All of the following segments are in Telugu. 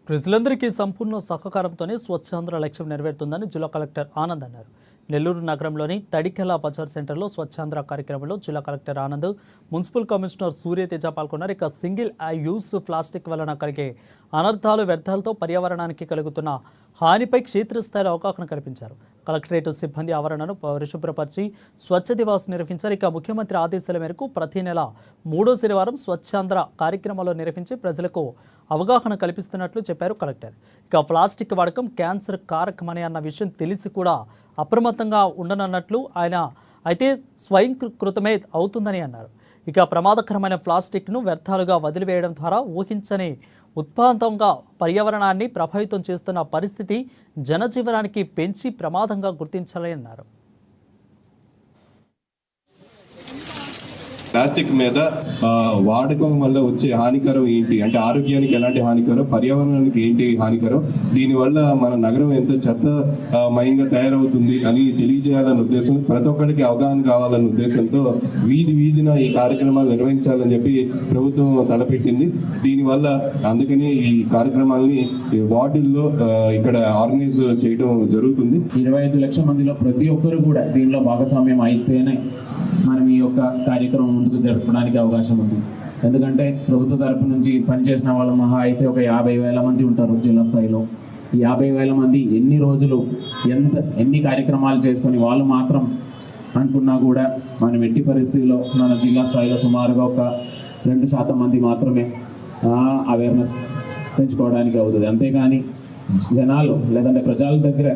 ప్రజలందరికీ సంపూర్ణ సహకారంతోనే స్వచ్ఛాంధ్ర లక్ష్యం నెరవేరుతుందని జిల్లా కలెక్టర్ ఆనంద్ అన్నారు. నెల్లూరు నగరంలోని తడికెల బజార్ సెంటర్లో స్వచ్ఛాంధ్ర కార్యక్రమంలో జిల్లా collector Anand, municipal commissioner Surya Teja పాల్గొన్నారు. ఇక సింగిల్ యూస్ ప్లాస్టిక్ వలన కలిగే అనర్థాలు, వ్యర్థాలతో పర్యావరణానికి కలుగుతున్న హానిపై క్షేత్రస్థాయిలో అవగాహన కల్పించారు. కలెక్టరేట్ సిబ్బంది ఆవరణను పరిశుభ్రపరిచి స్వచ్ఛ దివాస్ నిర్వహించారు. ఇక ముఖ్యమంత్రి ఆదేశాల మేరకు ప్రతి నెల 3వ శనివారం స్వచ్ఛాంధ్ర కార్యక్రమాలు నిర్వహించి ప్రజలకు అవగాహన కల్పిస్తున్నట్లు చెప్పారు కలెక్టర్. ఇక ప్లాస్టిక్ వాడకం క్యాన్సర్ కారకమని అన్న విషయం తెలిసి కూడా అప్రమత్తంగా ఉండనన్నట్లు ఆయన అయితే స్వయంకృతమే అవుతుందని అన్నారు. ఇక ప్రమాదకరమైన ప్లాస్టిక్ను వ్యర్థాలుగా వదిలివేయడం ద్వారా ఊహించని ఉత్పాతంగా పర్యావరణాన్ని ప్రభావితం చేస్తున్న పరిస్థితి జనజీవనానికి పెంచి ప్రమాదంగా గుర్తించాలని అన్నారు. ప్లాస్టిక్ మీద వాడకం వల్ల వచ్చే హానికరం ఏంటి, అంటే ఆరోగ్యానికి ఎలాంటి హానికరం, పర్యావరణానికి ఏంటి హానికరం, దీనివల్ల మన నగరం ఎంత చెత్తమయంగా తయారవుతుంది అని తెలియజేయాలన్న ఉద్దేశం, ప్రతి ఒక్కరికి అవగాహన కావాలన్న ఉద్దేశంతో వీధిన ఈ కార్యక్రమాలు నిర్వహించాలని చెప్పి ప్రభుత్వం తలపెట్టింది. దీనివల్ల అందుకని ఈ కార్యక్రమాలని వార్డుల్లో ఇక్కడ ఆర్గనైజ్ చేయడం జరుగుతుంది. 25 లక్షల మందిలో ప్రతి ఒక్కరు కూడా దీనిలో భాగస్వామ్యం అయితేనే మనం ఈ యొక్క కార్యక్రమం ముందుకు జరపడానికి అవకాశం ఉంది. ఎందుకంటే ప్రభుత్వ తరపు నుంచి పనిచేసిన వాళ్ళు మహా అయితే ఒక 50,000 మంది ఉంటారు జిల్లా స్థాయిలో. ఈ 50,000 మంది ఎన్ని రోజులు ఎన్ని కార్యక్రమాలు చేసుకొని వాళ్ళు మాత్రం అనుకున్నా కూడా మనం ఎట్టి పరిస్థితుల్లో మన జిల్లా స్థాయిలో సుమారుగా ఒక 2% మంది మాత్రమే అవేర్నెస్ పెంచుకోవడానికి అవుతుంది. అంతేగాని జనాలు లేదంటే ప్రజల దగ్గర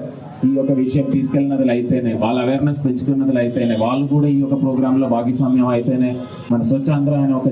ఈ యొక్క విషయం తీసుకెళ్ళినది అయితేనే, వాళ్ళ అవేర్నెస్ పెంచుకున్నది అయితేనే, వాళ్ళు కూడా ఈ యొక్క ప్రోగ్రాంలో భాగస్వామ్యం అయితేనే మన స్వచ్ఛాంధ్ర అనే ఒక